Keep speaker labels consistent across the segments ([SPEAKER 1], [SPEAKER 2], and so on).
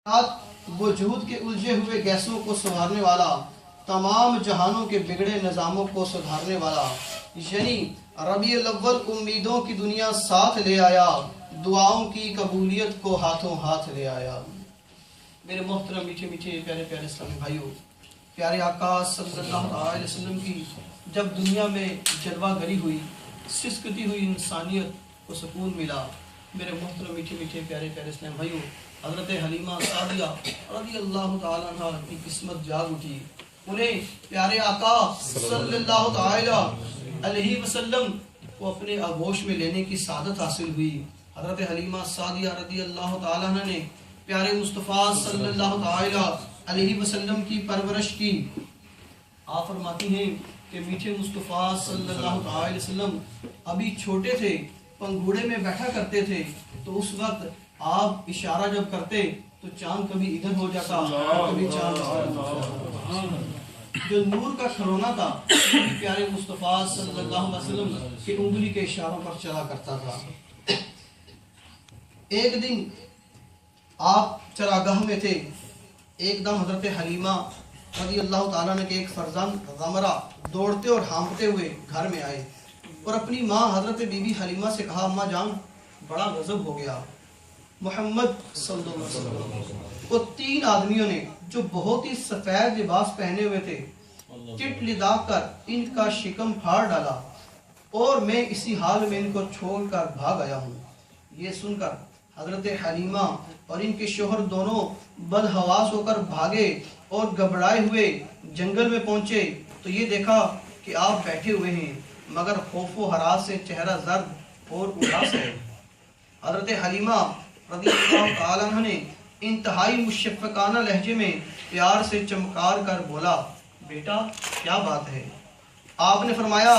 [SPEAKER 1] وجود کے الجھے ہوئے گیسوں کو سنوارنے والا، تمام جہانوں کے بگڑے نظاموں کو سدھارنے والا، یعنی ربیع الاول امیدوں کی دنیا ساتھ لے آیا، دعاؤں کی قبولیت کو ہاتھوں ہاتھ لے آیا۔ میرے محترم میٹھے میٹھے پیارے پیارے اسلامی بھائیوں، پیارے آقا صلی اللہ علیہ وسلم کی جب دنیا میں جلوہ گری ہوئی، سسکتی ہوئی انسانیت کو سکون ملا، میرے محترم میٹھے میٹھے پیارے پیارے اسلامی بھائیوں، حضرت حلیمہ سعدیہ رضی اللہ تعالیٰ عنہ کی قسمت جاگ اٹھی۔ انہیں پیارے آقا صلی اللہ تعالیٰ علیہ وسلم کو اپنے آغوش میں لینے کی سعادت حاصل ہوئی۔ حضرت حلیمہ سعدیہ رضی اللہ تعالیٰ عنہ نے پیارے مصطفیٰ صلی اللہ تعالیٰ علیہ وسلم کی پرورش کی۔ آپ فرماتی ہیں کہ میٹھے مصطفیٰ صلی اللہ تعالیٰ وسلم ابھی چھوٹے تھے، پنگھوڑے میں بیٹھا کرتے تھے، تو اس وقت آپ اشارہ جب کرتے تو چاند کبھی ادھر ہو جاتا، کبھی چاند ادھر ہو جاتا۔ جو نور کا کھرونا تھا پیارے مصطفیٰ صلی اللہ علیہ وسلم کی انگلی کے اشاروں پر چلا کرتا تھا۔ ایک دن آپ چراگاہ میں تھے، ایک دم حضرت حلیمہ رضی اللہ تعالیٰ نے کہ ایک فرزند غمرہ دوڑتے اور ہانپتے ہوئے گھر میں آئے اور اپنی ماں حضرت بی بی حلیمہ سے کہا، اماں جان بڑا غضب ہو گیا۔ محمد صلی اللہ علیہ وسلم کو تین آدمیوں نے جو بہت ہی سفید لباس پہنے ہوئے تھے چٹ لدا کر ان کا شکم پھاڑ ڈالا اور میں اسی حال میں ان کو چھوڑ کر بھاگ آیا ہوں۔ یہ سن کر حضرت حلیمہ اور ان کے شوہر دونوں بدحواس ہو کر بھاگے اور گھبرائے ہوئے جنگل میں پہنچے تو یہ دیکھا کہ آپ بیٹھے ہوئے ہیں، مگر خوف و ہراس سے چہرہ زرد اور اداس ہے۔ حضرت حلیمہ رضی اللہ تعالیٰ عنہ نے انتہائی مشفقانہ لہجے میں پیار سے چمکار کر بولا، بیٹا کیا بات ہے؟ آپ نے فرمایا،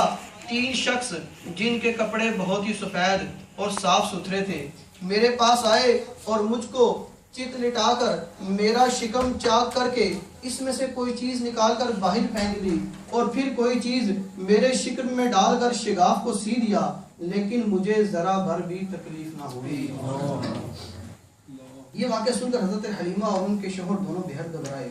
[SPEAKER 1] تین شخص جن کے کپڑے بہت ہی سفید اور صاف ستھرے تھے میرے پاس آئے اور مجھ کو چت لٹا کر میرا شکم چاک کر کے اس میں سے کوئی چیز نکال کر باہر پھینک دی اور پھر کوئی چیز میرے شکم میں ڈال کر شگاف کو سی دیا، لیکن مجھے ذرا بھر بھی تکلیف نہ ہوئی۔ یہ واقعہ سن کر حضرت حلیمہ اور ان کے شوہر دونوں بہت گھبرائے۔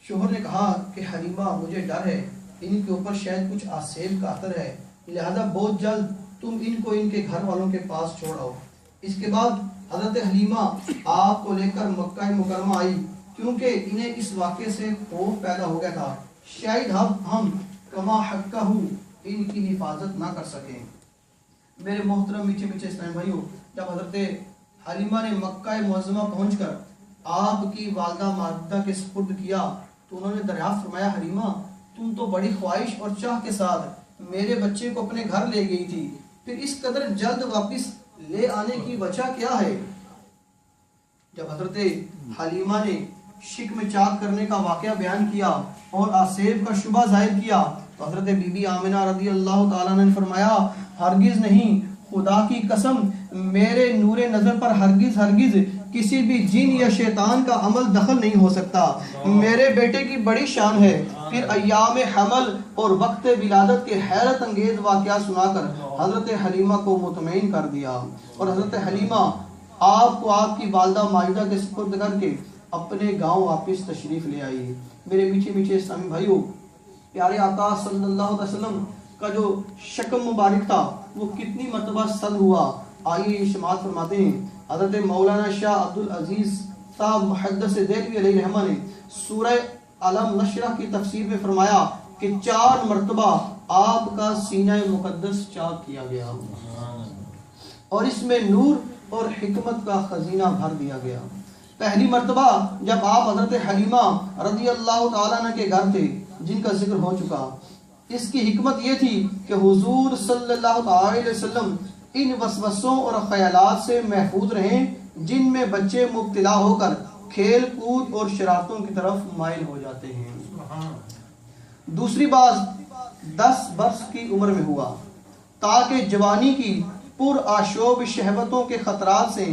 [SPEAKER 1] شوہر نے کہا کہ حلیمہ مجھے ڈر ہے، ان کے اوپر شاید کچھ آسیب کا اثر ہے، لہذا بہت جلد تم ان کو ان کے گھر والوں کے پاس چھوڑ آؤ۔ اس کے بعد حضرت حلیمہ آپ کو لے کر مکہ مکرمہ آئی، کیونکہ انہیں اس واقعے سے خوف پیدا ہو گیا تھا شاید ہم کما حقہ ان کی حفاظت نہ کر سکیں۔ میرے محترم میٹھے میٹھے اسلام بھائیوں، جب حضرت حلیمہ نے مکہ معظمہ پہنچ کر آپ کی والدہ ماجدہ کے سپرد کیا تو انہوں نے دریافت فرمایا، حلیمہ تم تو بڑی خواہش اور چاہ کے ساتھ میرے بچے کو اپنے گھر لے گئی تھی، پھر اس قدر جلد واپس لے آنے کی وجہ کیا ہے؟ جب حضرت حلیمہ نے شکم چاک کرنے کا واقعہ بیان کیا اور آسیب کا شبہ ظاہر کیا تو حضرت بی بی آمنہ رضی اللہ تعالیٰ نے فرمایا، ہرگز نہیں، خدا کی قسم میرے نور نظر پر ہرگز کسی بھی جن یا شیطان کا عمل دخل نہیں ہو سکتا۔ میرے بیٹے کی بڑی شان ہے۔ پھر ایام حمل اور وقت ولادت کے حیرت انگیز واقعات سنا کر حضرت حلیمہ کو مطمئن کر دیا اور حضرت حلیمہ آپ کو آپ کی والدہ ماجدہ کے سپرد کر کے اپنے گاؤں واپس تشریف لے آئی۔ میرے میٹھے میٹھے اسلامی بھائیوں، پیارے آقا صلی اللہ علیہ وسلم کا جو شکم مبارک تھا وہ کتنی مرتبہ سل ہوا، آئیے شماعت فرماتے ہیں۔ حضرت مولانا شاہ عبدالعزیز صاحب محدث دہلوی علیہ رحمہ نے سورہ علم نشرہ کی تفسیر میں فرمایا کہ 4 مرتبہ آپ کا سینہ مقدس چاک کیا گیا اور اس میں نور اور حکمت کا خزینہ بھر دیا گیا۔ پہلی مرتبہ جب آپ حضرت حلیمہ رضی اللہ تعالیٰ عنہ کے گھر تھے جن کا ذکر ہو چکا، اس کی حکمت یہ تھی کہ حضور صلی اللہ علیہ وسلم ان وسوسوں اور خیالات سے محفوظ رہیں جن میں بچے مبتلا ہو کر کھیل کود اور شرارتوں کی طرف مائل ہو جاتے ہیں۔ دوسری بات 10 برس کی عمر میں ہوا تاکہ جوانی کی پر آشوب شہوتوں کے خطرات سے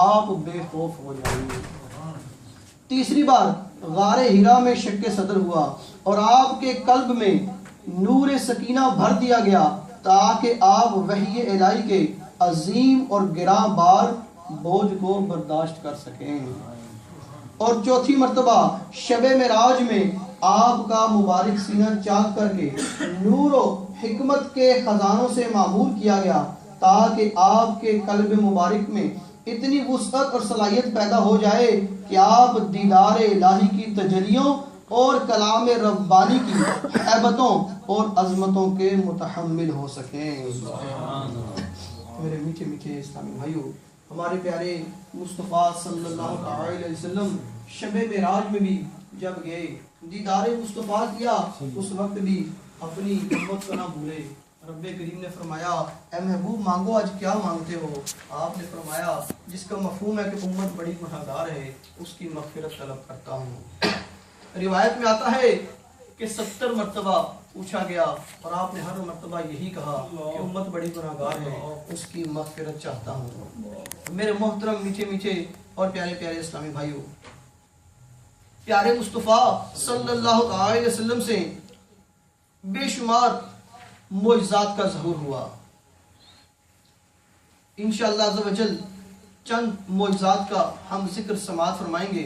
[SPEAKER 1] آپ بے خوف ہو جائیں۔ تیسری بار غار ہرا میں شک صدر ہوا اور آپ کے قلب میں نور سکینہ بھر دیا گیا تاکہ آپ وحی الہی کے عظیم اور گراں بار بوجھ کو برداشت کر سکیں۔ اور چوتھی مرتبہ شب معراج میں آپ کا مبارک سینہ چاک کر کے نور و حکمت کے خزانوں سے معمور کیا گیا تاکہ آپ کے قلب مبارک میں اتنی وسعت اور صلاحیت پیدا ہو جائے کہ آپ دیدار الہی کی تجلیوں اور کلام ربانی کی ہیبتوں اور عظمتوں کے متحمل ہو سکیں۔ میرے میٹھے میٹھے اسلامی بھائیوں، ہمارے پیارے مصطفیٰ صلی اللہ علیہ وسلم شب معراج میں بھی جب گئے دیدار مصطفیٰ کیا، اس وقت بھی اپنی امت کو نہ بھولے۔ رب کریم نے فرمایا اے محبوب مانگو آج کیا مانگتے ہو؟ آپ نے فرمایا جس کا مفہوم ہے کہ امت بڑی گنہگار ہے اس کی مغفرت طلب کرتا ہوں۔ روایت میں آتا ہے کہ 70 مرتبہ پوچھا گیا اور آپ نے ہر مرتبہ یہی کہا کہ امت بڑی گنہگار ہے اس کی مغفرت چاہتا ہوں۔ میرے محترم میٹھے میٹھے اور پیارے پیارے اسلامی بھائیوں، پیارے مصطفیٰ صلی اللہ علیہ وسلم سے بے شمار معجزات کا ظہور ہوا۔ انشاءاللہ عز و جل چند معجزات کا ہم ذکر سماعت فرمائیں گے۔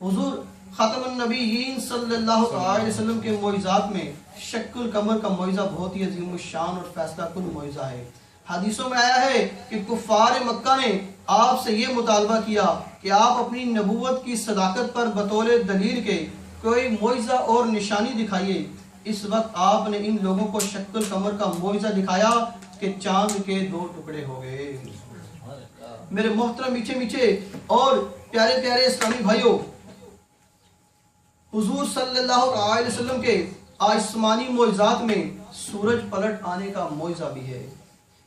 [SPEAKER 1] حضور خاتم النبیین صلی اللہ علیہ وسلم کے معجزات میں شق القمر کا معجزہ بہت ہی عظیم الشان اور فیصلہ کن معجزہ ہے۔ حدیثوں میں آیا ہے کہ کفار مکہ نے آپ سے یہ مطالبہ کیا کہ آپ اپنی نبوت کی صداقت پر بطور دلیل کے کوئی معجزہ اور نشانی دکھائیے۔ اس وقت آپ نے ان لوگوں کو شق القمر کا معجزہ دکھایا کہ چاند کے 2 ٹکڑے ہو گئے۔ میرے محترم میٹھے میٹھے اور پیارے پیارے اسلامی بھائیوں، حضور صلی اللہ علیہ وسلم کے آسمانی معجزات میں سورج پلٹ آنے کا معجزہ بھی ہے۔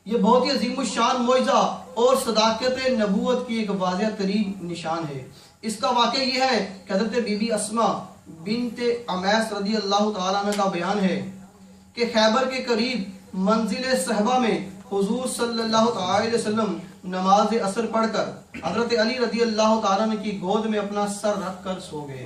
[SPEAKER 1] یہ بہت ہی عظیم الشان معجزہ اور صداقت نبوت کی ایک واضح ترین نشان ہے۔ اس کا واقعہ یہ ہے کہ حضرت بی بی اسماء بنت عمیس رضی اللہ تعالیٰ عنہ کا بیان ہے کہ خیبر کے قریب منزل صحبہ میں حضور صلی اللہ علیہ وسلم نماز عصر پڑھ کر حضرت علی رضی اللہ تعالیٰ عنہ کی گود میں اپنا سر رکھ کر سو گئے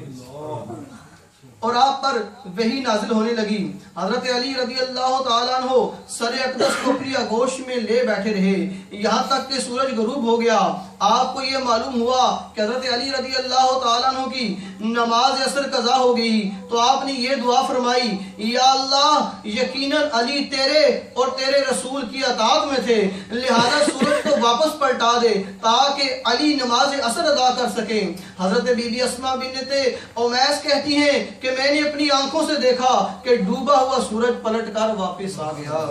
[SPEAKER 1] اور آپ پر وحی نازل ہونے لگی۔ حضرت علی رضی اللہ تعالیٰ عنہ سر اقدس کو اپنی آغوش میں لے بیٹھے رہے یہاں تک کہ سورج غروب ہو گیا۔ آپ کو یہ معلوم ہوا کہ حضرت علی رضی اللہ تعالیٰ عنہ کی نماز عصر قضا ہو گئی تو آپ نے یہ دعا فرمائی، یا اللہ یقیناً علی تیرے اور تیرے رسول کی اطاعت میں تھے، لہذا سورج کو واپس پلٹا دے تاکہ علی نماز عصر ادا کر سکیں۔ حضرت بی بی اسماء بنت عمیس کہتی ہیں کہ میں نے اپنی آنکھوں سے دیکھا کہ ڈوبا ہوا سورج پلٹ کر واپس آ گیا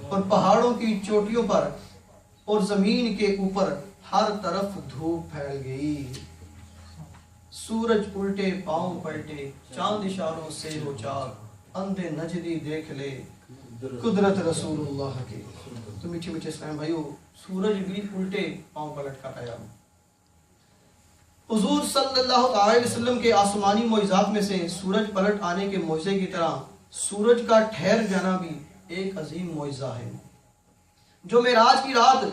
[SPEAKER 1] اور پہاڑوں کی چوٹیوں پر اور زمین کے اوپر ہر طرف دھوپ پھیل گئی، سورج الٹے پاؤں پلٹے، چاند اشاروں سے ہو چاک، اندھے نجدی دیکھ لے قدرت رسول اللہ کی۔ تو میٹھے میٹھے اسلام بھائیو، سورج بھی الٹے پاؤں پلٹ کر آیا۔ حضور صلی اللہ علیہ وسلم کے آسمانی معجزات میں سے سورج پلٹ آنے کے معجزے کی طرح سورج کا ٹھہر جانا بھی ایک عظیم معجزہ ہے جو معراج کی رات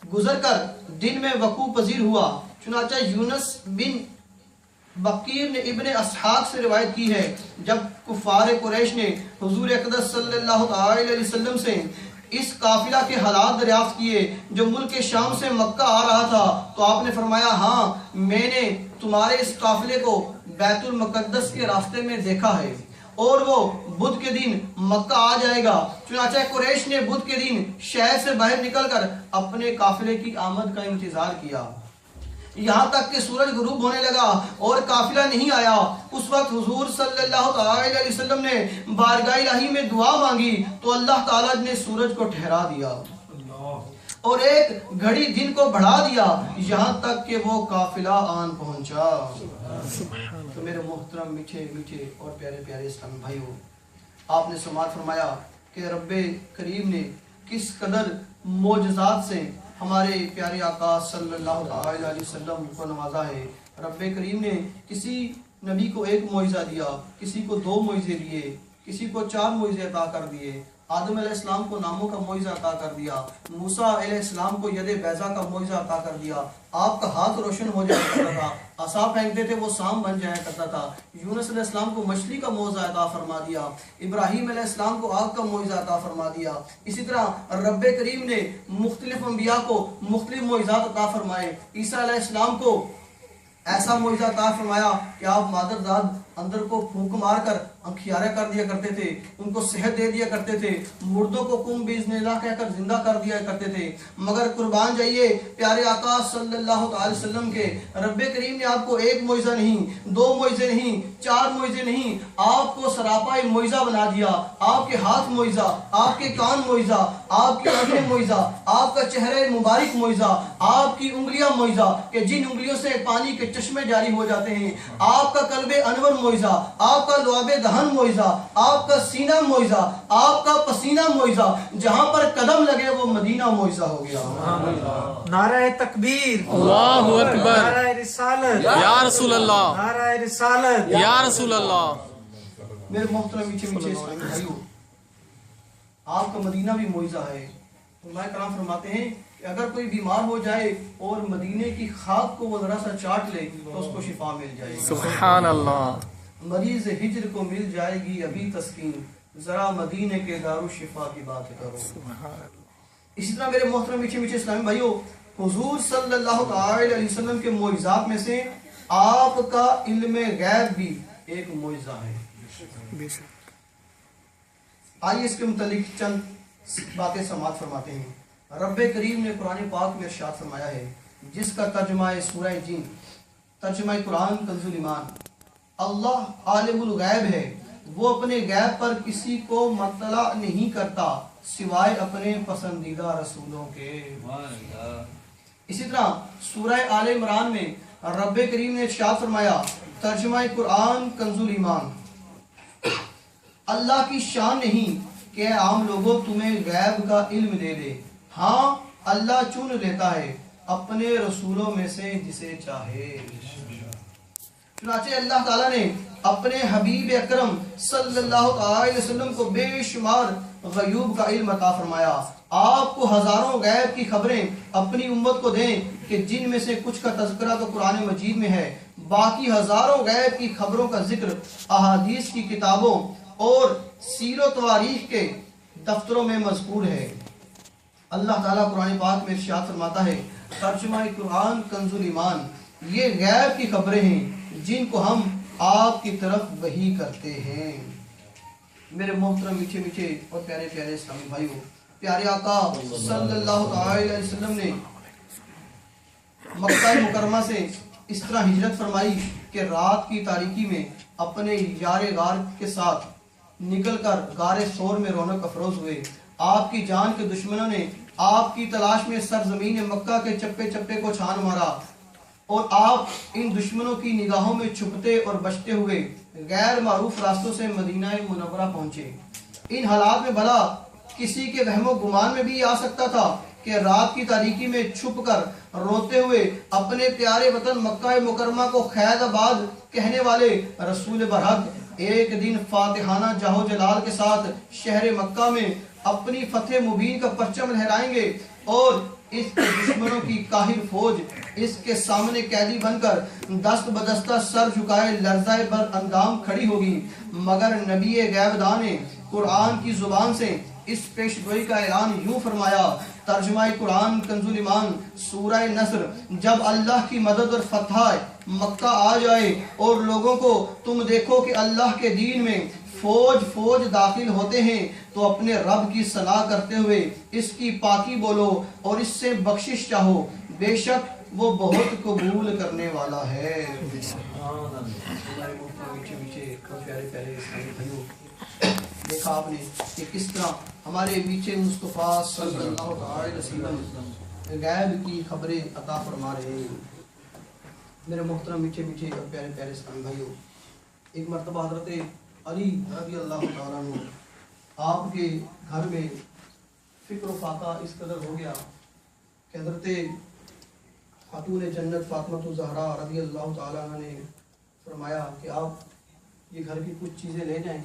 [SPEAKER 1] گزر کر دن میں وقوع پذیر ہوا۔ چنانچہ یونس بن بقیر نے ابن اسحاق سے روایت کی ہے، جب کفار قریش نے حضور اقدس صلی اللہ علیہ وسلم سے اس قافلہ کے حالات دریافت کیے جو ملک شام سے مکہ آ رہا تھا تو آپ نے فرمایا، ہاں میں نے تمہارے اس قافلے کو بیت المقدس کے راستے میں دیکھا ہے اور وہ بدھ کے دن مکہ آ جائے گا۔ چنانچہ قریش نے بدھ کے دن شہر سے باہر نکل کر اپنے قافلے کی آمد کا انتظار کیا یہاں تک کہ سورج غروب ہونے لگا اور قافلہ نہیں آیا۔ اس وقت حضور صلی اللہ علیہ وسلم نے بارگاہ الہی میں دعا مانگی تو اللہ تعالیٰ نے سورج کو ٹھہرا دیا اور ایک گھڑی دن کو بڑھا دیا یہاں تک کہ وہ قافلہ آن پہنچا۔ تو میرے محترم میٹھے میٹھے اور پیارے پیارے اسلامی بھائیوں، آپ نے سماعت فرمایا کہ رب کریم نے کس قدر معجزات سے ہمارے پیارے آقا صلی اللہ علیہ وسلم کو نوازا ہے۔ رب کریم نے کسی نبی کو ایک معجزہ دیا، کسی کو 2 معجزے دیے، کسی کو 4 معجزے عطا کر دیے آدم علیہ السلام کو ناموں کا معجزہ عطا کر دیا، موسیٰ علیہ السلام کو ید بیضا کا معجزہ عطا کر دیا، آپ کا ہاتھ روشن ہو جایا کرتا تھا، عصا پھینکتے تھے وہ سام بن جایا کرتا تھا، یونس علیہ السلام کو مچھلی کا معجزہ عطا فرما دیا، ابراہیم علیہ السلام کو آگ کا معجزہ عطا فرما دیا۔ اسی طرح رب کریم نے مختلف انبیاء کو مختلف معجزات عطا فرمائے۔ عیسیٰ علیہ السلام کو ایسا معجزہ عطا فرمایا کہ آپ مادر داد اندر کو پھونک مار کر انکھیارہ کر دیا کرتے تھے، ان کو صحت دے دیا کرتے تھے، مردوں کو قم باذن اللہ کہہ کر زندہ کر دیا کرتے تھے۔ مگر قربان جائیے پیارے آقا صلی اللہ تعالی وسلم کے، رب کریم نے آپ کو ایک معجزہ نہیں، دو معجزے نہیں، چار معجزے نہیں، آپ کو سراپا معجزہ بنا دیا۔ آپ کے ہاتھ معجزہ، آپ کے کان معجزہ، آپ کی آنکھیں معجزہ، آپ کا چہرہ مبارک معجزہ، آپ کی انگلیاں معجزہ کہ جن انگلیوں سے پانی کے چشمے جاری ہو جاتے ہیں، آپ کا قلب انور معجزہ، آپ کا لعاب دہن معجزہ، آپ کا سینہ معجزہ، آپ کا پسینہ معجزہ، جہاں پر قدم لگے وہ مدینہ معجزہ ہو گیا۔
[SPEAKER 2] نعرہ تکبیر،
[SPEAKER 3] اللہ اکبر،
[SPEAKER 2] نعرہ رسالت،
[SPEAKER 3] یا رسول اللہ،
[SPEAKER 2] نعرہ رسالت،
[SPEAKER 3] یا رسول اللہ۔
[SPEAKER 1] میرے محترم میٹھے میٹھے اسلامی بھائیوں، آپ کا مدینہ بھی معجزہ ہے۔ علماء کرام فرماتے ہیں کہ اگر کوئی بیمار ہو جائے اور مدینے کی خاک کو وہ ذرا سا چاٹ لے تو اس کو شفا مل جائے گی۔
[SPEAKER 3] سبحان اللہ۔
[SPEAKER 1] مریض ہجر کو مل جائے گی ابھی تسکین، ذرا مدینے کے دارو شفا کی بات کرو۔ اسی طرح میرے محترم میٹھے میٹھے اسلامی بھائیوں، حضور صلی اللہ تعالی علیہ وسلم کے معجزات میں سے آپ کا علم غیب بھی ایک معجزہ ہے۔ آئیے اس کے متعلق چند باتیں سماعت فرماتے ہیں۔ رب کریم نے قرآن پاک میں ارشاد فرمایا ہے، جس کا ترجمہ سورہ جن، ترجمہ قرآن کنز ایمان، اللہ عالم الغیب ہے، وہ اپنے غیب پر کسی کو مطلع نہیں کرتا سوائے اپنے پسندیدہ رسولوں کے۔ اسی طرح سورہ آل عمران میں رب کریم نے ارشاد فرمایا، ترجمہ قرآن کنز ایمان، اللہ کی شان نہیں کہ عام لوگوں تمہیں غیب کا علم دے دے، ہاں اللہ چن لیتا ہے اپنے رسولوں میں سے جسے چاہے۔ چنانچہ اللہ تعالیٰ نے اپنے حبیب اکرم صلی اللہ علیہ وسلم کو بے شمار غیوب کا علم عطا فرمایا۔ آپ کو ہزاروں غیب کی خبریں اپنی امت کو دیں کہ جن میں سے کچھ کا تذکرہ تو قرآن مجید میں ہے، باقی ہزاروں غیب کی خبروں کا ذکر احادیث کی کتابوں اور سیر و تواریخ کے دفتروں میں مذکور ہے۔ اللہ تعالیٰ قرآن پاک میں ارشاد فرماتا ہے، ترجمہ قرآن کنز ایمان، یہ غیب کی خبریں ہیں جن کو ہم آپ کی طرف وحی کرتے ہیں۔ میرے محترم میٹھے میٹھے اور پیارے پیارے اسلامی بھائیوں، پیارے آقا صلی اللہ تعالی علیہ وسلم نے مکہ مکرمہ سے اس طرح ہجرت فرمائی کہ رات کی تاریکی میں اپنے یار غار کے ساتھ نکل کر غار سور میں رونق افروز ہوئے۔ آپ کی جان کے دشمنوں نے آپ کی تلاش میں سرزمین مکہ کے چپے چپے کو چھان مارا اور آپ ان دشمنوں کی نگاہوں میں چھپتے اور بچتے ہوئے غیر معروف راستوں سے مدینہ منورہ پہنچے۔ ان حالات میں بھلا کسی کے وہم و گمان میں بھی آ سکتا تھا کہ رات کی تاریکی میں چھپ کر روتے ہوئے اپنے پیارے وطن مکہ مکرمہ کو خیر آباد کہنے والے رسول برحق ایک دن فاتحانہ جاہو جلال کے ساتھ شہر مکہ میں اپنی فتح مبین کا پرچم لہرائیں گے اور اس کے دشمنوں کی کاہر فوج اس کے سامنے قیدی بن کر دست بدستہ سر جھکائے لرزائے بر اندام کھڑی ہوگی۔ مگر نبی غیب داں نے قرآن کی زبان سے اس پیش گوئی کا اعلان یوں فرمایا، ترجمہ قرآن کنز ایمان سورہ نصر، جب اللہ کی مدد اور فتح مکہ آ جائے اور لوگوں کو تم دیکھو کہ اللہ کے دین میں فوج فوج داخل ہوتے ہیں تو اپنے رب کی صلاح کرتے ہوئے اس کی پاکی بولو اور اس سے بخشش چاہو، بے شک وہ بہت قبول کرنے والا ہے۔ دیکھا آپ نے کہ کس طرح ہمارے میٹھے مصطفیٰ صلی اللہ علیہ وسلم غیب کی خبریں عطا فرما رہے ہیں۔ میرے محترم میٹھے میٹھے اور پیارے پیارے اسلامی بھائیوں، ایک مرتبہ حضرت علی رضی اللہ تعالیٰ عنہ آپ کے گھر میں فکر و فاقہ اس قدر ہو گیا کہ حضرت خاتون جنت فاطمہ الزہرا رضی اللہ تعالیٰ عنہ نے فرمایا کہ آپ یہ گھر کی کچھ چیزیں لے جائیں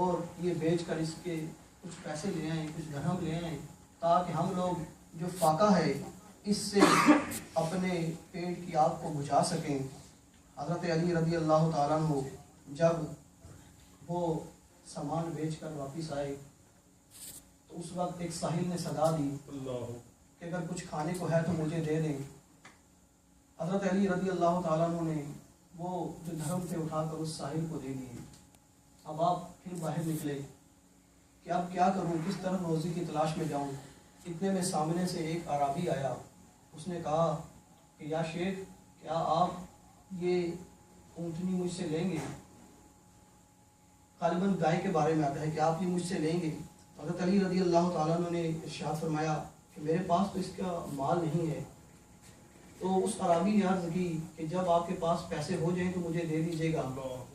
[SPEAKER 1] اور یہ بیچ کر اس کے کچھ پیسے لے آئیں، کچھ درہم لے آئیں، تاکہ ہم لوگ جو فاقہ ہے اس سے اپنے پیٹ کی آگ کو بجھا سکیں۔ حضرت علی رضی اللہ تعالیٰ عنہ جب وہ سامان بیچ کر واپس آئے تو اس وقت ایک ساحل نے صدا دی کہ اگر کچھ کھانے کو ہے تو مجھے دے دیں۔ حضرت علی رضی اللہ تعالیٰ عنہ نے وہ جو دھرم تھے اٹھا کر اس ساحل کو دے دیے۔ اب آپ پھر باہر نکلے کہ اب کیا کروں، کس طرح روزی کی تلاش میں جاؤں۔ اتنے میں سامنے سے ایک عرابی آیا، اس نے کہا کہ یا شیخ، کیا آپ یہ اونٹنی مجھ سے لیں گے؟ غالباً گائے کے بارے میں آتا ہے کہ آپ یہ مجھ سے لیں گے۔ حضرت علی رضی اللہ تعالیٰ عنہ نے ارشاد فرمایا کہ میرے پاس تو اس کا مال نہیں ہے۔ تو اس عرابی نے عرض کی کہ جب آپ کے پاس پیسے ہو جائیں تو مجھے دے دیجیے گا،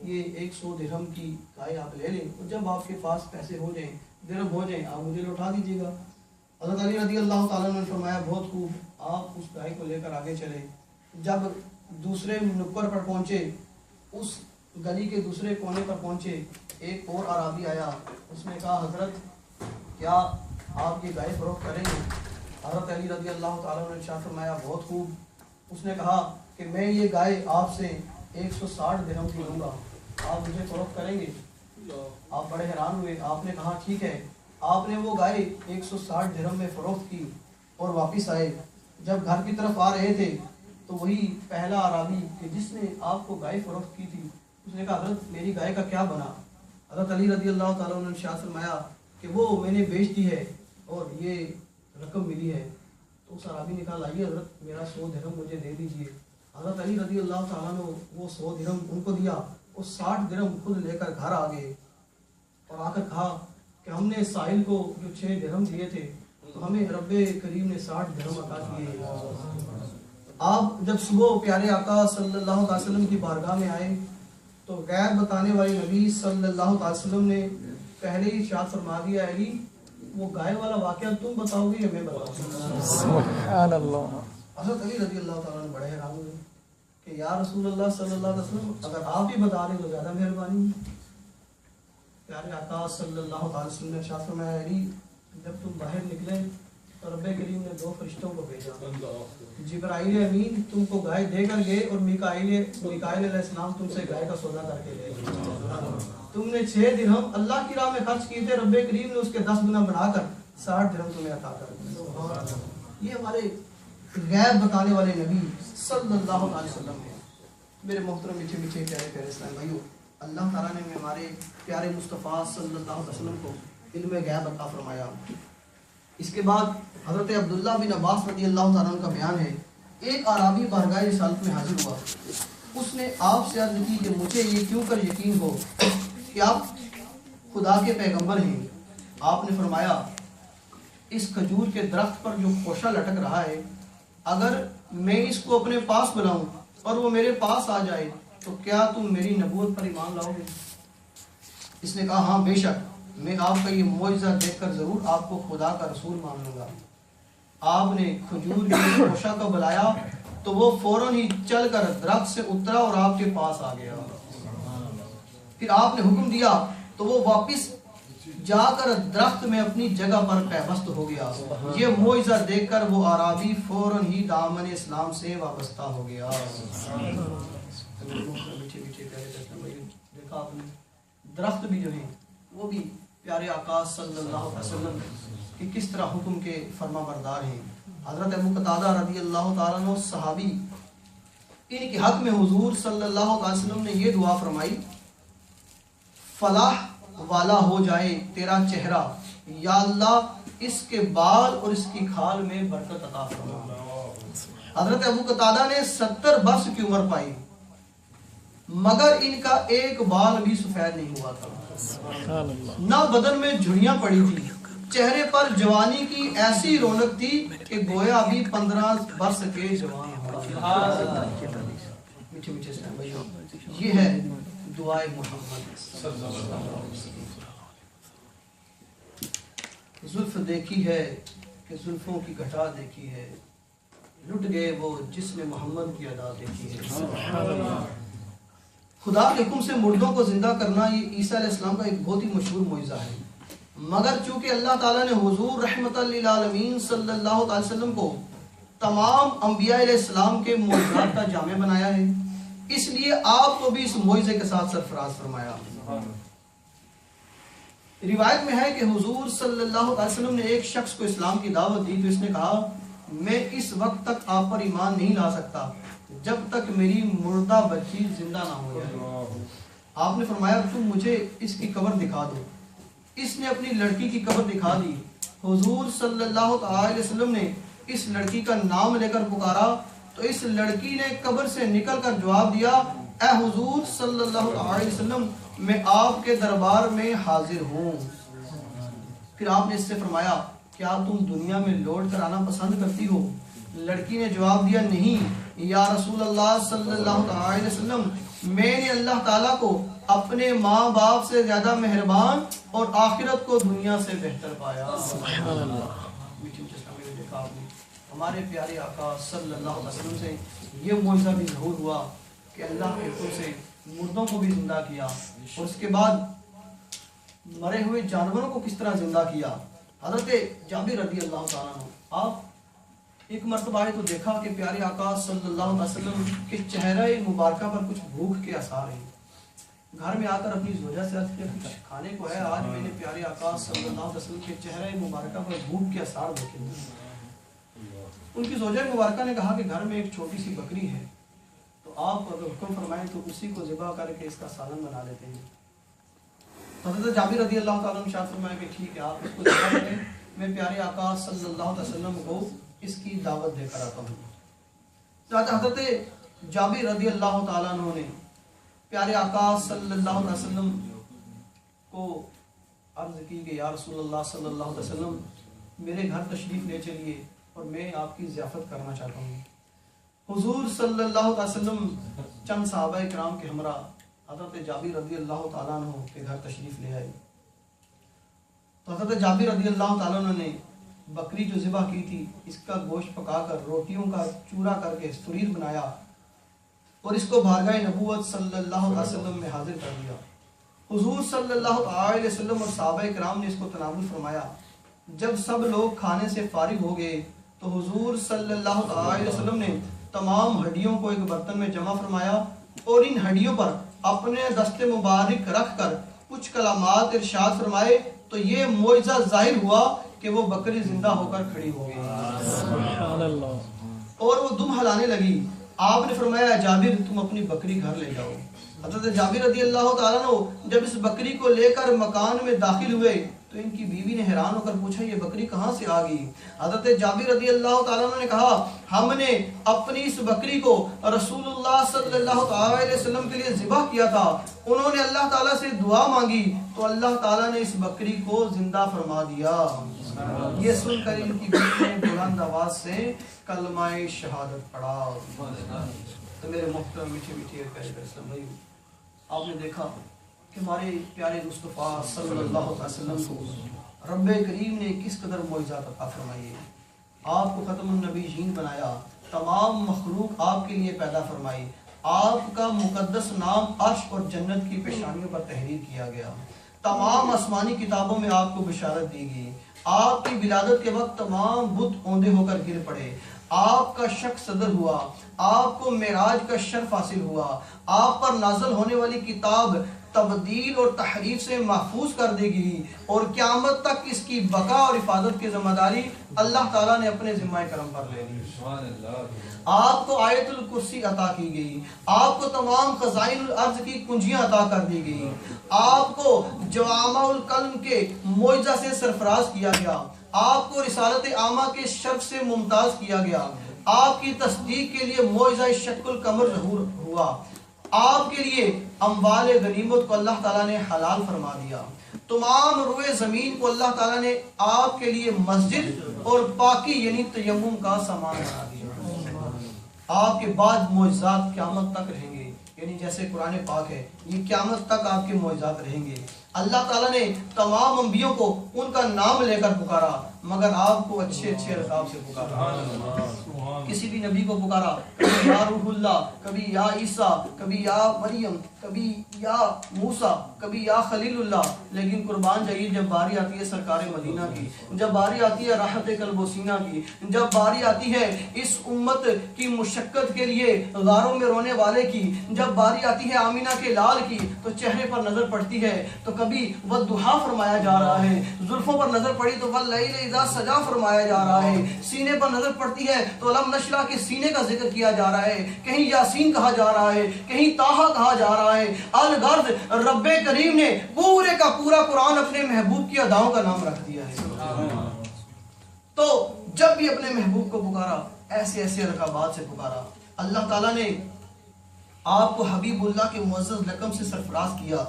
[SPEAKER 1] یہ 100 درہم کی گائے آپ لے لیں، اور جب آپ کے پاس پیسے ہو جائیں، درہم ہو جائیں، آپ مجھے لوٹا دیجیے گا۔ حضرت علی رضی اللہ تعالیٰ نے فرمایا بہت خوب، آپ اس گائے کو لے کر آگے چلے۔ جب دوسرے نکڑ پر پہنچے، اس گلی کے دوسرے کونے پر پہنچے، ایک اور عرابی آیا، اس نے کہا حضرت کیا آپ یہ گائے فروخت کریں گے؟ حضرت علی رضی اللہ تعالیٰ نے ارشاد فرمایا بہت خوب۔ اس نے کہا کہ میں یہ گائے آپ سے 160 درہم کی لوں گا، آپ مجھے فروخت کریں گے؟ آپ بڑے حیران ہوئے۔ آپ نے کہا ٹھیک ہے۔ آپ نے وہ گائے 160 درہم میں فروخت کی اور واپس آئے۔ جب گھر کی طرف آ رہے تھے تو وہی پہلا عرابی کہ جس نے آپ کو گائے فروخت کی تھی، اس نے کہا حضرت میری گائے کا کیا بنا؟ حضرت علی رضی اللہ تعالیٰ نے ارشاد فرمایا کہ وہ میں نے بیچ دی ہے اور یہ رقم ملی ہے۔ تو اس عرابی نے کہا لائیے حضرت میرا 100 درہم مجھے دے دیجیے۔ حضرت علی رضی اللہ تعالیٰ نے وہ 100 درہم ان کو دیا اور 60 درہم خود لے کر گھر آ گئے اور آ کر کہا کہ ہم نے ساحل کو جو 6 درہم دیے تھے تو ہمیں رب کریم نے 60 درہم عطا کیے۔ آپ جب صبح پیارے آقا صلی اللہ علیہ وسلم کی بارگاہ میں آئے تو غیب بتانے والے نبی صلی اللہ علیہ وسلم نے پہلے ہی ارشاد فرما دیا علی وہ گائے والا واقعہ تم بتاؤ گے یا میں بتاؤں گا؟
[SPEAKER 3] سبحان اللہ۔
[SPEAKER 1] حضرت علی رضی اللہ تعالیٰ نے بڑے حیران ہوئے کہ یا رسول اللہ صلی اللہ علیہ وسلم اگر آپ ہی بتا رہے تو زیادہ مہربانی۔ پیارے آقا صلی اللہ علیہ وسلم نے ارشاد فرمایا علی جب تم باہر نکلے تو رب کریم نے 2 فرشتوں کو بھیجا، جبرائیل امین تم کو گائے دے کر گئے اور میکائیل علیہ السلام تم سے گائے کا سودا کر کے لے گئے۔ تم نے 6 درہم اللہ کی راہ میں خرچ کیے تھے، رب کریم نے اس کے 10 گنا بنا کر 60 درہم تمہیں عطا کر دیے۔ یہ ہمارے غیب بتانے والے نبی صلی اللہ علیہ وسلم ہیں۔ میرے محترم میٹھے میٹھے پیارے پیارے اسلام بھائیو، اللہ تعالیٰ نے ہمارے پیارے مصطفیٰ صلی اللہ علیہ وسلم کو علم غیب عطا فرمایا۔ اس کے بعد حضرت عبداللہ بن عباس رضی اللہ تعالیٰ عنہ کا بیان ہے، ایک عرابی بارگاہ رسالت میں حاضر ہوا، اس نے آپ سے عرض کی کہ مجھے یہ کیوں کر یقین ہو کہ آپ خدا کے پیغمبر ہیں؟ آپ نے فرمایا اس کھجور کے درخت پر جو خوشہ لٹک رہا ہے اگر میں اس کو اپنے پاس بلاؤں اور وہ میرے پاس آ جائے تو کیا تم میری نبوت پر ایمان لاؤ گے؟ اس نے کہا ہاں بے شک، میں آپ کا یہ معجزہ دیکھ کر ضرور آپ کو خدا کا رسول مان لوں گا۔ آپ نے کھجور کے خوشہ کو بلایا تو وہ فوراً ہی چل کر درخت سے اترا اور آپ کے پاس آ گیا۔ پھر آپ نے حکم دیا تو وہ واپس جا کر درخت میں اپنی جگہ پر پیوست ہو گیا۔ یہ معجزہ دیکھ کر وہ عرابی فوراً ہی دامن اسلام سے وابستہ ہو گیا۔ دیکھا آپ نے درخت بھی جو ہیں وہ بھی پیارے آقا صلی اللہ علیہ وسلم کہ کس طرح حکم کے فرما بردار ہیں۔ حضرت ابو قتادہ رضی اللہ تعالیٰ عنہ صحابی، ان کے حق میں حضور صلی اللہ علیہ وسلم نے یہ دعا فرمائی فلاح والا ہو جائے تیرا چہرہ، یا اللہ اس کے بال اور اس کی کھال میں برکت عطا فرما۔ حضرت ابو قتادہ نے 70 برس کی عمر پائی مگر ان کا ایک بال بھی سفید نہیں ہوا تھا، نہ بدن میں جھڑیاں پڑی تھی، چہرے پر جوانی کی ایسی رونق تھی کہ گویا ابھی 15 برس کے جوان ہو۔ میٹھے میٹھے اسلام بھائیو، یہ ہے دعائے محمد۔ زلف دیکھی ہے کہ زلفوں کی گھٹا دیکھی ہے، لٹ گئے وہ جس نے محمد کی ادا دیکھی ہے۔ خدا کے حکم سے مردوں کو زندہ کرنا یہ عیسیٰ علیہ السلام کا ایک بہت ہی مشہور معجزہ ہے۔ مگر چونکہ اللہ تعالیٰ نے حضور رحمت للعالمین صلی اللہ علیہ وسلم کو تمام انبیاء علیہ السلام کے معجزات کا جامع بنایا ہے، اس لیے آپ کو بھی اس معجزے کے ساتھ سرفراز فرمایا۔ روایت میں ہے کہ حضور صلی اللہ علیہ وسلم نے ایک شخص کو اسلام کی دعوت دی تو اس نے کہا میں اس وقت تک آپ پر ایمان نہیں لا سکتا جب تک میری مردہ بچی زندہ نہ ہو جائے۔ آپ نے فرمایا تم مجھے اس کی قبر دکھا دو۔ اس نے اپنی لڑکی کی قبر دکھا دی۔ حضور صلی اللہ علیہ وسلم نے اس لڑکی کا نام لے کر پکارا تو اس لڑکی نے قبر سے نکل کر جواب دیا اے حضور صلی اللہ علیہ وسلم میں آپ کے دربار میں حاضر ہوں۔ پھر آپ نے اس سے فرمایا کیا تم دنیا میں لوٹ کر آنا پسند کرتی ہو؟ لڑکی نے جواب دیا نہیں یا رسول اللہ صلی اللہ علیہ وسلم، میں نے اللہ تعالیٰ کو اپنے ماں باپ سے زیادہ مہربان اور آخرت کو دنیا سے بہتر پایا۔
[SPEAKER 3] سبحان اللہ۔
[SPEAKER 1] ہمارے پیارے آقا صلی اللہ علیہ وسلم سے یہ معجزہ بھی ظہور ہوا کہ اللہ کے حکم سے مردوں کو بھی زندہ کیا اور اس کے بعد مرے ہوئے جانوروں کو کس طرح زندہ کیا۔ حضرت جابر رضی اللہ تعالیٰ عنہ آپ ایک مرتبہ آئے تو دیکھا کہ پیارے آقا صلی اللہ علیہ وسلم کے چہرہ مبارکہ پر کچھ بھوک کے آثار ہیں۔ گھر میں آ کر اپنی زوجہ سے عرض کیا کچھ کھانے کو ہے؟ آج میں نے پیارے آقا صلی اللہ علیہ وسلم کے چہرہ مبارکہ پر بھوک کے آثار دیکھے۔ ان کی زوجہ مبارکہ نے کہا کہ گھر میں ایک چھوٹی سی بکری ہے تو آپ اگر حکم فرمائیں تو اسی کو ذبح کر کے اس کا سالن بنا لیتے ہیں۔ حضرت جابر رضی اللہ تعالیٰ عنہ ارشاد فرمایا کہ ٹھیک ہے آپ اس کو ذبح کریں، میں پیارے آقا صلی اللہ علیہ وسلم کو اس کی دعوت دے کر آتا ہوں۔ حضرت جابر رضی اللہ تعالیٰ عنہ نے پیارے آقا صلی اللہ علیہ وسلم کو عرض کی کہ یا رسول اللہ صلی اللہ علیہ وسلم میرے گھر تشریف لے چلیے اور میں آپ کی ضیافت کرنا چاہتا ہوں۔ حضور صلی اللہ علیہ وسلم چند صحابہ کرام کے ہمراہ حضرت جابر رضی اللہ تعالیٰ عنہ کے گھر تشریف لے آئے تو حضرت جابر رضی اللہ تعالیٰ عنہ نے بکری جو ذبح کی تھی اس کا گوشت پکا کر روٹیوں کا چورا کر کے سریر بنایا اور اس کو بارگاہ نبوت صلی اللہ علیہ وسلم میں حاضر کر دیا۔ حضور صلی اللہ علیہ وسلم اور صحابہ کرام نے اس کو تناول فرمایا۔ جب سب لوگ کھانے سے فارغ ہو گئے تو حضور صلی اللہ علیہ وسلم نے تمام ہڈیوں کو ایک برتن میں جمع فرمایا اور ان ہڈیوں پر اپنے دست مبارک رکھ کر کچھ کلمات ارشاد فرمائے تو یہ معجزہ ظاہر ہوا کہ وہ بکری زندہ ہو کر کھڑی ہو گئی
[SPEAKER 3] سبحان اللہ۔
[SPEAKER 1] اور وہ دم ہلانے لگی۔ آپ نے فرمایا جابر تم اپنی بکری گھر لے جاؤ۔ حضرت جابر رضی اللہ تعالیٰ عنہ جب اس بکری کو لے کر مکان میں داخل ہوئے تو ان کی بیوی نے حیران ہو کر پوچھا یہ بکری کہاں سے آ گئی؟ حضرت جابر رضی اللہ تعالیٰ عنہ نے کہا ہم نے اپنی اس بکری کو رسول اللہ صلی اللہ علیہ وسلم کے لیے ذبح کیا تھا، انہوں نے اللہ تعالیٰ سے دعا مانگی تو اللہ تعالیٰ نے اس بکری کو زندہ فرما دیا۔ یہ سن کر ان کی بیوی نے بلند آواز سے کلمہ شہادت پڑھا۔ تو میرے محترم میٹھے میٹھے پیارے اسلام بھائی، آپ نے دیکھا کہ ہمارے پیارے مصطفیٰ صلی اللہ علیہ وسلم کو رب کریم نے کس قدر معجزات عطا فرمائے۔ آپ کو ختم النبیین بنایا، تمام مخلوق آپ کے لیے پیدا فرمائی، آپ کا مقدس نام عرش اور جنت کی پیشانیوں پر تحریر کیا گیا، تمام آسمانی کتابوں میں آپ کو بشارت دی گئی، آپ کی ولادت کے وقت تمام بت اوندے ہو کر گر پڑے، آپ کا شک صدر ہوا، آپ کو معراج کا شرف حاصل ہوا، آپ پر نازل ہونے والی کتاب تبدیل اور تحریف سے محفوظ کر دے گی اور قیامت تک اس کی بقا اور حفاظت کی ذمہ داری اللہ تعالیٰ نے اپنے ذمہ کرم پر لے لی۔ آپ کو آیت الکرسی عطا کی گئی، آپ کو تمام خزائن الارض کی کنجیاں عطا کر دی گئی، آپ کو جوامع الکلم کے معجزہ سے سرفراز کیا گیا، آپ کو رسالت عامہ کے شرف سے ممتاز کیا گیا، آپ کی تصدیق کے لیے معجزہ شق القمر ظہور ہوا، آپ کے لیے اموال غنیمت کو اللہ تعالیٰ نے حلال فرما دیا، تمام روئے زمین کو اللہ تعالیٰ نے آپ کے لیے مسجد اور پاکی یعنی تیمم کا سامان بنا دیا۔ آپ کے بعد معجزات قیامت تک رہیں گے، یعنی جیسے قرآن پاک ہے یہ قیامت تک آپ کے معجزات رہیں گے۔ اللہ تعالیٰ نے تمام انبیوں کو ان کا نام لے کر پکارا، مگر آپ کو اچھے اچھے القاب سے پکارا. کسی بھی نبی کو پکارا کبھی یا روح اللہ, کبھی یا عیسیٰ, کبھی یا مریم, کبھی یا موسیٰ, کبھی یا خلیل اللہ. لیکن قربان جائیے جب باری آتی ہے سرکار مدینہ کی, جب باری آتی ہے راحت قلب و سینہ کی, جب باری آتی ہے اس امت کی مشقت کے لیے غاروں میں رونے والے کی, جب باری آتی ہے آمینہ کے لال کی, تو چہرے پر نظر پڑتی ہے تو کبھی والضحیٰ فرمایا جا رہا ہے, زلفوں پر نظر پڑی تو واللیل اذا سجا فرمایا جا رہا ہے, سینے پر نظر پڑتی ہے تو علم نشرہ کے سینے کا ذکر کیا جا رہا ہے, کہیں یاسین کہا جا رہا ہے, کہیں طٰہٰ کہا جا رہا ہے. الغرض رب کریم نے پورے کا پورا قرآن اپنے محبوب کی اداؤں کا نام رکھ دیا ہے. تو جب بھی اپنے محبوب کو پکارا ایسے ایسے رکعات سے پکارا. اللہ تعالیٰ نے آپ کو حبیب اللہ کے معزز لقب سے سرفراز کیا.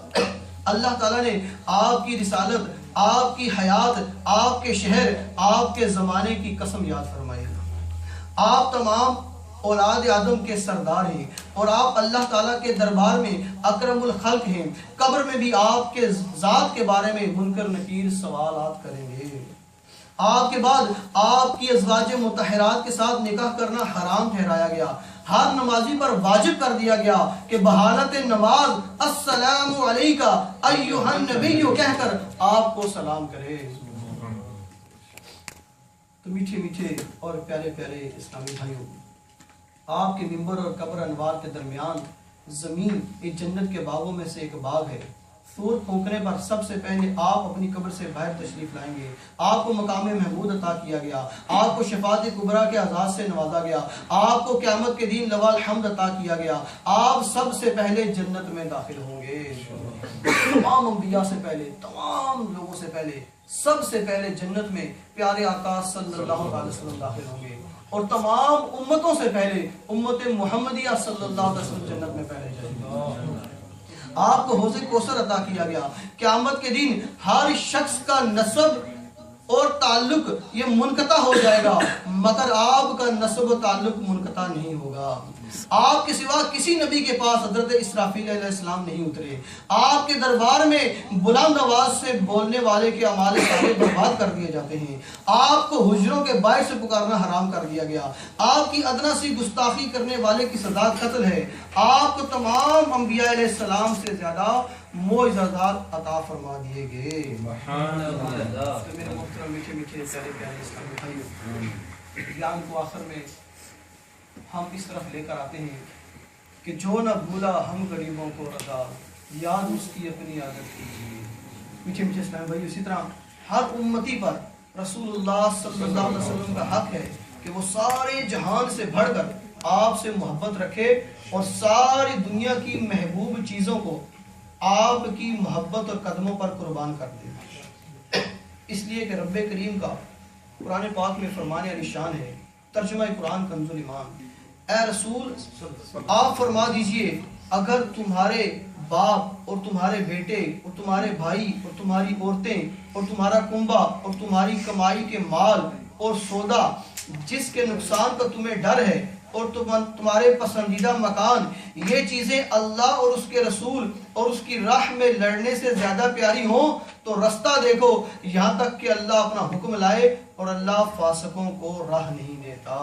[SPEAKER 1] اللہ تعالیٰ نے آپ کی رسالت, آپ کی حیات, آپ کے شہر, آپ کے زمانے کی قسم یاد فرمائی. آپ تمام اولاد آدم کے سردار ہیں اور آپ اللہ تعالیٰ کے دربار میں اکرم الخلق ہیں. قبر میں بھی آپ کے ذات کے بارے میں منکر نکیر سوالات کریں گے. آپ کے بعد آپ کی ازواج مطہرات کے ساتھ نکاح کرنا حرام ٹھہرایا گیا. ہر نمازی پر واجب کر دیا گیا کہ بحالت نماز السلام علیکہ ایھا النبی کہہ کر آپ کو سلام کرے. تو میٹھے میٹھے اور پیارے پیارے اسلامی بھائیوں, آپ کے ممبر اور قبر انوار کے درمیان زمین ایک جنت کے باغوں میں سے ایک باغ ہے. سور پھونکنے پر سب سے پہلے آپ اپنی قبر سے باہر تشریف لائیں گے. آپ کو مقام محمود عطا کیا گیا, آپ کو شفاعت کبریٰ کے اعزاز سے نوازا گیا, آپ کو قیامت کے دن لواء الحمد عطا کیا گیا. آپ سب سے پہلے جنت میں داخل ہوں گے. تمام انبیاء سے پہلے, تمام لوگوں سے پہلے, سب سے پہلے جنت میں پیارے آقا صلی اللہ علیہ وسلم داخل ہوں گے. اور تمام امتوں سے پہلے امت محمدیہ صلی اللہ علیہ وسلم جنت میں پہلے جائیں گے. آپ کو حوض کوثر عطا کیا گیا. قیامت کے دن ہر شخص کا نسب اور تعلق یہ منقطع ہو جائے گا, مگر آپ کا نسب و تعلق منقطع نہیں ہوگا. آپ کے سوا کسی نبی کے پاس حضرت اسرافیل علیہ السلام نہیں اترے. آپ کے دربار میں بلند آواز سے بولنے والے کے اعمال سارے برباد کر دیے جاتے ہیں. آپ کو حجروں کے باہر سے پکارنا حرام کر دیا گیا. آپ کی ادنا سی گستاخی کرنے والے کی سزا قتل ہے. آپ کو تمام انبیاء علیہ السلام سے زیادہ معجزات عطا فرما دیے گئے. میرے محترم میٹھے میٹھے پیارے پیارے اسلامی بھائیوں, بیان کو آخر میں ہم اس طرف لے کر آتے ہیں کہ جو نہ بھولا ہم غریبوں کو رضا, یاد اس کی اپنی عادت کیجیے. میٹھے میٹھے اسلامی بھائی, اسی طرح ہر امتی پر رسول اللہ صلی اللہ علیہ وسلم کا حق ہے کہ وہ سارے جہان سے بڑھ کر آپ سے محبت رکھے اور ساری دنیا کی محبوب چیزوں کو آپ کی محبت اور قدموں پر قربان کر دے. اس لیے کہ رب کریم کا قرآن پاک میں فرمان علی شان ہے, ترجمہ قرآن کنز الایمان, اے رسول آپ فرما دیجئے اگر تمہارے باپ اور تمہارے بیٹے اور تمہارے بھائی اور تمہاری عورتیں اور تمہارا کنبہ اور تمہاری کمائی کے مال اور سودا جس کے نقصان کا تمہیں ڈر ہے اور تمہارے پسندیدہ مکان, یہ چیزیں اللہ اور اس کے رسول اور اس کی راہ میں لڑنے سے زیادہ پیاری ہوں تو رستہ دیکھو یہاں تک کہ اللہ اپنا حکم لائے, اور اللہ فاسقوں کو راہ نہیں دیتا.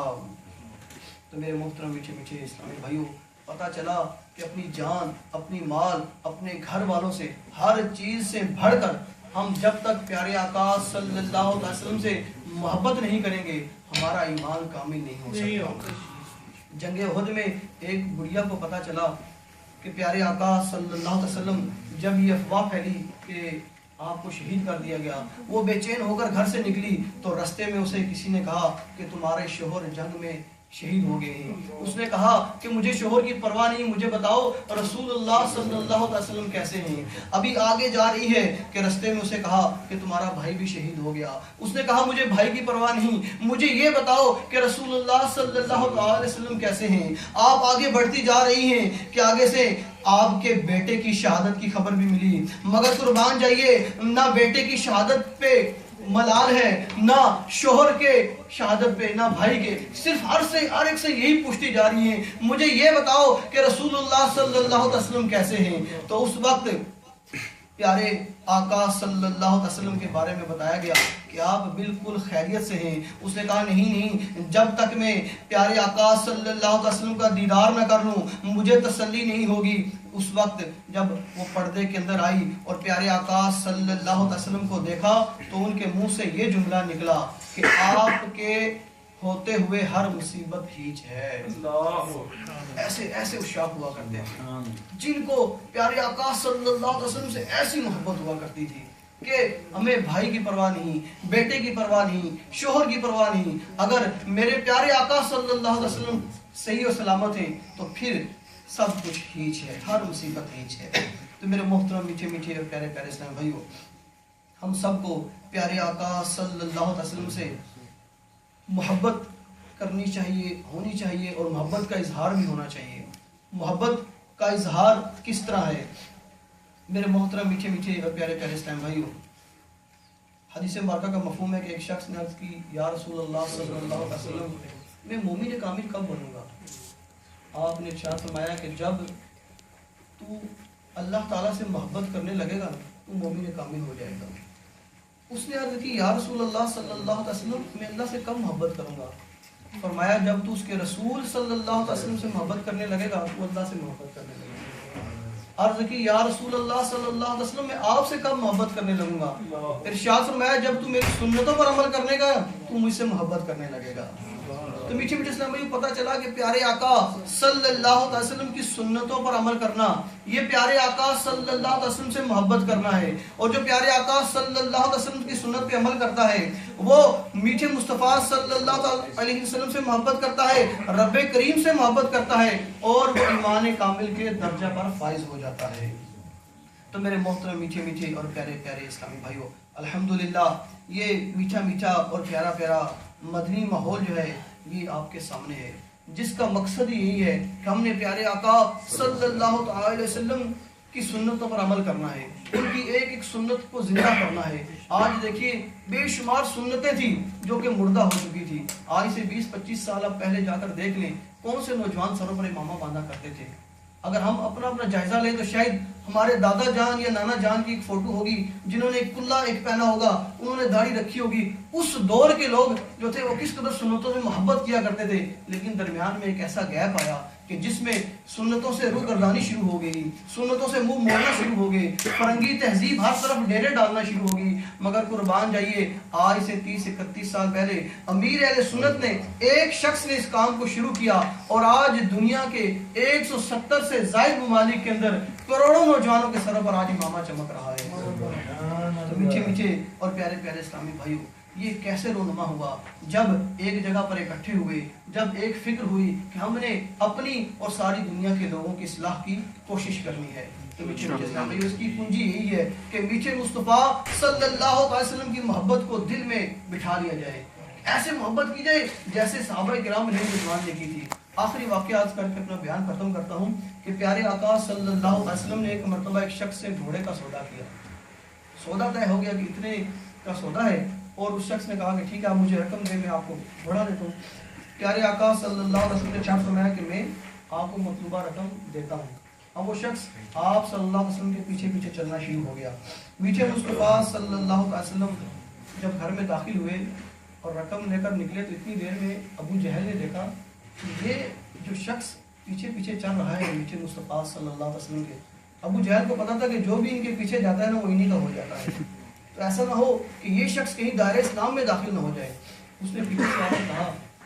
[SPEAKER 1] تو میرے محترم میٹھے میٹھے اسلامی بھائیوں, پتہ چلا کہ اپنی جان, اپنی مال, اپنے گھر والوں سے, ہر چیز سے بڑھ کر ہم جب تک پیارے آقا صلی اللہ علیہ وسلم سے محبت نہیں کریں گے ہمارا ایمان کامل نہیں ہو سکتا. جنگ احد میں ایک بڑھیا کو پتہ چلا کہ پیارے آقا صلی اللہ علیہ وسلم, جب یہ افواہ پھیلی کہ آپ کو شہید کر دیا گیا, وہ بے چین ہو کر گھر سے نکلی تو رستے میں اسے کسی نے کہا کہ تمہارے شوہر جنگ میں شہید ہو گئے ہیں. اس نے کہا کہ مجھے شوہر کی پرواہ نہیں, مجھے بتاؤ رسول اللہ صلی اللہ علیہ وسلم کیسے ہیں. ابھی آگے جا رہی ہے کہ رستے میں اسے کہا کہ تمہارا بھائی بھی شہید ہو گیا. اس نے کہا مجھے بھائی کی پرواہ نہیں, مجھے یہ بتاؤ کہ رسول اللہ صلی اللہ علیہ وسلم کیسے ہیں. آپ آگے بڑھتی جا رہی ہیں کہ آگے سے آپ کے بیٹے کی شہادت کی خبر بھی ملی, مگر قربان جائیے نہ بیٹے کی شہادت پہ ملال ہے, نہ شوہر کے شہادت پہ, نہ بھائی کے, صرف ہر ایک سے یہی پوچھتی جا رہی ہیں مجھے یہ بتاؤ کہ رسول اللہ صلی اللہ علیہ وسلم کیسے ہیں. تو اس وقت پیارے آقا صلی اللہ علیہ وسلم کے بارے میں بتایا گیا کہ آپ بالکل خیریت سے ہیں. اس نے کہا نہیں جب تک میں پیارے آقا صلی اللہ علیہ وسلم کا دیدار نہ کر لوں مجھے تسلی نہیں ہوگی. اس وقت جب وہ پردے کے اندر آئی اور پیارے آقا صلی اللہ علیہ وسلم کو دیکھا تو ان کے منہ سے یہ جملہ نکلا کہ آپ کے ہوتے ہوئے ہر مصیبت ہیچ ہے. ایسے ایسے اشاق ہوا کرتے ہیں جن کو پیارے آقا صلی اللہ علیہ وسلم سے ایسی محبت ہوا کرتی تھی کہ ہمیں بھائی کی پرواہ نہیں, بیٹے کی پرواہ نہیں, شوہر کی پرواہ نہیں. اگر میرے پیارے آقا صلی اللہ علیہ وسلم صحیح و سلامت ہیں تو پھر سب کچھ ہیچ ہے, ہر مصیبت ہیچ ہے. تو میرے محترم میٹھے میٹھے اور پیارے پیارے اسلام بھائیو, ہم سب کو پیارے آقا صلی اللہ علیہ وسلم سے محبت کرنی چاہیے, ہونی چاہیے, اور محبت کا اظہار بھی ہونا چاہیے. محبت کا اظہار کس طرح ہے میرے محترم میٹھے میٹھے اور پیارے پیارے اسلام بھائیو؟ حدیث مبارکہ کا مفہوم ہے کہ ایک شخص نے عرض کی یا رسول اللہ صلی اللہ علیہ وسلم میں مومن کامل کب بنوں گا؟ آپ نے ارشاد فرمایا کہ جب تو اللہ تعالیٰ سے محبت کرنے لگے گا تو مومن کامل ہو جائے گا. اس نے عرض کی یا رسول اللہ صلی اللہ علیہ وسلم میں اللہ سے کب محبت کروں گا؟ فرمایا جب تو اس کے رسول صلی اللہ علیہ وسلم سے محبت کرنے لگے گا تو اللہ سے محبت کرنے لگے گا. عرض کی یا رسول اللہ صلی اللہ علیہ وسلم میں آپ سے کب محبت کرنے لگوں گا؟ ارشاد فرمایا جب تو میری سنتوں پر عمل کرنے گا تو مجھ سے محبت کرنے لگے گا. تو میٹھے میٹھے اسلام بھائی پتہ چلا کہ پیارے آقا صلی اللہ علیہ وسلم کی سنتوں پر عمل کرنا یہ پیارے آقا صلی اللہ علیہ وسلم سے محبت کرنا ہے. اور جو پیارے آقا صلی اللہ علیہ وسلم کی سنت پہ عمل کرتا ہے وہ میٹھے مصطفیٰ صلی اللہ علیہ وسلم سے محبت کرتا ہے, رب کریم سے محبت کرتا ہے, اور وہ ایمان کامل کے درجہ پر فائز ہو جاتا ہے. تو میرے محترم میٹھے میٹھے اور پیارے پیارے اسلامی بھائیوں, الحمدللہ یہ میٹھا میٹھا اور پیارا پیارا مدنی ماحول جو ہے یہ آپ کے سامنے ہے, جس کا مقصد یہی ہے کہ ہم نے پیارے آقا صلی اللہ علیہ وسلم کی سنتوں پر عمل کرنا ہے, ان کی ایک ایک سنت کو زندہ کرنا ہے. آج دیکھیے بے شمار سنتیں تھیں جو کہ مردہ ہو چکی تھی. آج سے 20-25 سال اب پہلے جا کر دیکھ لیں کون سے نوجوان سروں پر امامہ باندھا کرتے تھے. اگر ہم اپنا جائزہ لیں تو شاید ہمارے دادا جان یا نانا جان کی ایک فوٹو ہوگی جنہوں نے ایک کلہ ایک پہنا ہوگا, انہوں نے داڑھی رکھی ہوگی. اس دور کے لوگ جو تھے وہ کس قدر سنتوں سے محبت کیا کرتے تھے, لیکن درمیان میں ایک ایسا گیپ آیا کہ جس میں سنتوں سے روح گردانی شروع ہو گئی, سنتوں سے منہ موڑنا شروع ہو گئے, فرنگی تہذیب ہر طرف ڈیرے ڈالنا شروع ہو گئی. مگر قربان جائیے آج سے 30-31 سال پہلے امیر اہل سنت نے ایک شخص نے اس کام کو شروع کیا, اور آج دنیا کے 170 سے زائد ممالک کے اندر کروڑوں نوجوانوں کے سروں پر آج امامہ چمک رہا ہے. تو میٹھے میٹھے اور پیارے پیارے اسلامی بھائیوں, یہ کیسے رونما ہوا جب ایک جگہ پر اکٹھے ہوئے, جب ایک فکر ہوئی کہ ہم نے اپنی اور ساری دنیا کے لوگوں کی اصلاح کی کوشش کرنی ہے. تو میٹھے میٹھے اسلام بھائیوں, اس کی کنجی یہی ہے کہ میٹھے مصطفیٰ صلی اللہ علیہ وسلم کی محبت کو دل میں بٹھا لیا جائے, ایسے محبت کی جائے جیسے صحابہ کرام رضوان نے کی تھی. آخری واقعات کر کے اپنا بیان ختم کرتا ہوں کہ پیارے آقا صلی اللہ علیہ وسلم نے ایک مرتبہ ایک شخص سے گھوڑے کا سودا کیا. سودا طے ہو گیا کہ اتنے کا سودا ہے, اور اس شخص نے کہا کہ ٹھیک ہے آپ مجھے رقم دیں, میں آپ کو گھوڑا دیتا ہوں. پیارے آقا صلی اللہ علیہ وسلم نے ارشاد فرمایا کہ میں آپ کو مطلوبہ رقم دیتا ہوں. اب وہ شخص آپ صلی اللہ علیہ وسلم کے پیچھے پیچھے چلنا شروع ہو گیا. میٹھے مصطفیٰ صلی اللہ علیہ وسلم جب گھر میں داخل ہوئے اور رقم لے کر نکلے تو اتنی دیر میں ابو جہل نے دیکھا کہ یہ جو شخص پیچھے پیچھے چل رہا ہے میٹھے مصطفیٰ صلی اللہ علیہ وسلم کے, ابو جہل کو پتا تھا کہ جو بھی ان کے پیچھے جاتا ہے نا وہ انہی کا ہو جاتا ہے. تو ایسا نہ ہو کہ یہ شخص کہیں دائرہ اسلام میں داخل نہ ہو جائے. اس نے پیچھے سے آ کر کہا